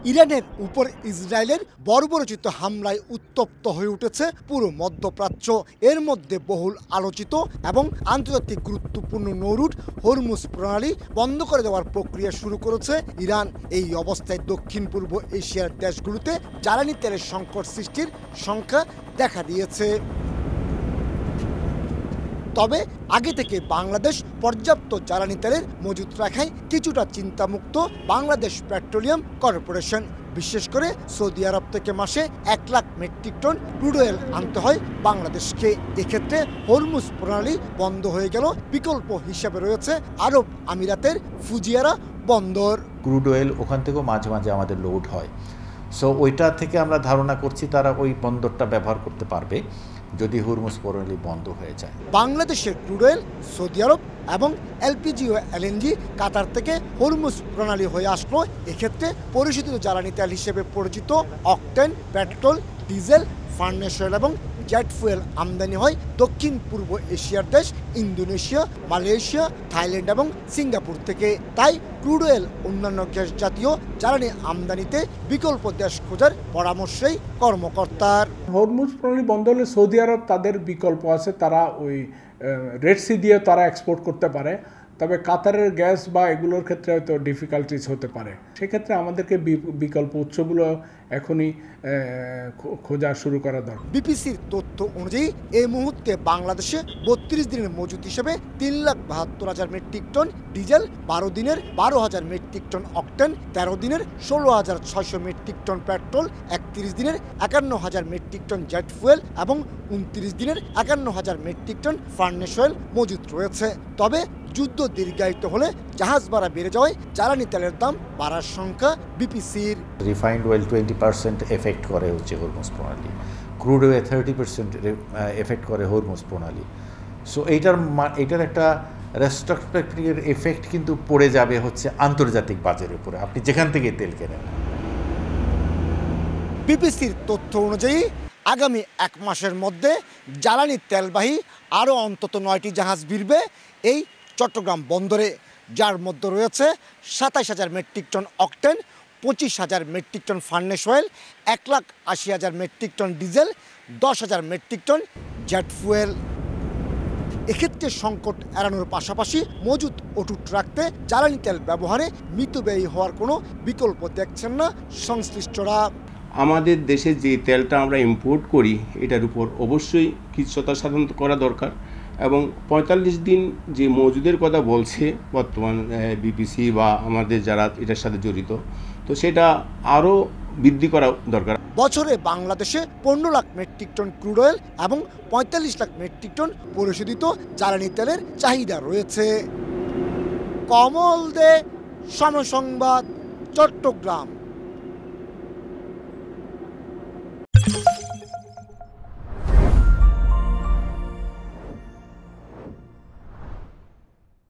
ইরানের উপর ইসরায়েলের বর্বরোচিত হামলায় উত্তপ্ত হয়ে উঠেছে পুরো মধ্যপ্রাচ্য। এর মধ্যে বহুল আলোচিত এবং আন্তর্জাতিক গুরুত্বপূর্ণ নৌরুট হরমুজ প্রণালী বন্ধ করে দেওয়ার প্রক্রিয়া শুরু করেছে ইরান। এই অবস্থায় দক্ষিণ পূর্ব এশিয়ার দেশগুলোতে জ্বালানি তেলের সংকট সৃষ্টির সংখ্যা দেখা দিয়েছে। তবে আগে থেকে বাংলাদেশ পর্যাপ্ত জ্বালানি তেলের মজুত রাখায় কিছুটা চিন্তামুক্ত বাংলাদেশ পেট্রোলিয়াম কর্পোরেশন। বিশেষ করে সৌদি আরব থেকে মাসে 1 lakh metric ton crude oil আনতে হয় বাংলাদেশকে। এক্ষেত্রে হরমুজ প্রণালী বন্ধ হয়ে গেল। বিকল্প হিসাবে রয়েছে আরব আমিরাতের ফুজিয়ারা বন্দর। ক্রুড অয়েল ওখান থেকেও মাঝে মাঝে আমাদের লোড হয়। সো ওইটা থেকে আমরা ধারণা করছি তারা ওই বন্দরটা ব্যবহার করতে পারবে যদি হরমুজ প্রণালী বন্ধ হয়ে যায়। বাংলাদেশের ক্রুড অয়েল সৌদি আরব এবং এলপিজি ও এলএনজি কাতার থেকে হরমুজ প্রণালী হয়ে আসলো। এক্ষেত্রে পরিশোধিত জ্বালানি তেল হিসেবে পরিচিত octane, petrol, diesel, furnace oil এবং জেট ফুয়েল আমদানি হয় দক্ষিণ পূর্ব এশিয়ার দেশ ইন্দোনেশিয়া, মালয়েশিয়া, থাইল্যান্ড এবং সিঙ্গাপুর থেকে। তাই ক্রুড অয়েল অন্যান্য গ্যাস জাতীয় জ্বালানি আমদানিতে বিকল্প দেশ খোঁজার পরামর্শেই কর্মকর্তার। হরমুজ প্রণালী বন্ধ হলে সৌদি আরব তাদের বিকল্প আছে, তারা ওই রেড সি দিয়ে তারা এক্সপোর্ট করতে পারে। তবে কাতারের গ্যাস বা এগুলোর ক্ষেত্রে হয়তো ডিফিকাল্টিস হতে পারে। সেক্ষেত্রে আমাদেরকে বিকল্প উৎসগুলো এখনই খোঁজা শুরু করা দরকার। বিপিসির তথ্য অনুযায়ী এই মুহূর্তে বাংলাদেশে 32 দিনের মজুত হিসেবে 3,72,000 মেট্রিক টন ডিজেল, 12 দিনের 12,000 মেট্রিক টন অকটেন, 13 দিনের 16,600 মেট্রিক টন পেট্রোল, 31 দিনের 51,000 মেট্রিক টন জেট ফুয়েল এবং 29 দিনের 51,000 মেট্রিক টন ফার্নেস অয়েল মজুত রয়েছে। তবে যুদ্ধ দীর্ঘায়িত হলে জাহাজ ভাড়া বেড়ে যাওয়ায় জ্বালানি তেলের দাম বাড়ার সংখ্যা বিপিসির। রিফাইন্ড অয়েল 20% এফেক্ট করে হচ্ছে হরমুজ প্রণালী, ক্রুড অয়েল 30% এফেক্ট করে হরমুজ প্রণালী। সো এইটার একটা রেস্ট্রিকটিভ এফেক্ট কিন্তু পড়ে যাবে হচ্ছে আন্তর্জাতিক বাজারের উপরে, আপনি যেখান থেকে তেল কেনেন। বিপিসির তথ্য অনুযায়ী আগামী 1 মাসের মধ্যে জ্বালানি তেলবাহী আরও অন্তত 9টি জাহাজ ভিড়বে এই চট্টগ্রাম বন্দরে, যার মধ্যে রয়েছে 27,000 metric ton octane, 25,000 metric ton furnace oil, 1,80,000 metric ton diesel, 10,000 metric ton jet fuel. এক্ষেত্রে সংকট এড়ানোর পাশাপাশি মজুত অটুট রাখতে জ্বালানি তেল ব্যবহারে মিতব্যয়ী হওয়ার কোনো বিকল্প দেখছেন না সংশ্লিষ্টরা। আমাদের দেশে যে তেলটা আমরা ইম্পোর্ট করি এটার উপর অবশ্যই কিছুটা সাধন করা দরকার এবং 45 দিন যে মজুদের কথা বলছে বর্তমান বিপিসি বা আমাদের যারা এটার সাথে জড়িত, তো সেটা আরও বৃদ্ধি করা দরকার। বছরে বাংলাদেশে 15 lakh metric ton crude oil এবং 45 লাখ মেট্রিক টন পরিশোধিত জ্বালানি তেলের চাহিদা রয়েছে। কমল দে, সময় সংবাদ, চট্টগ্রাম।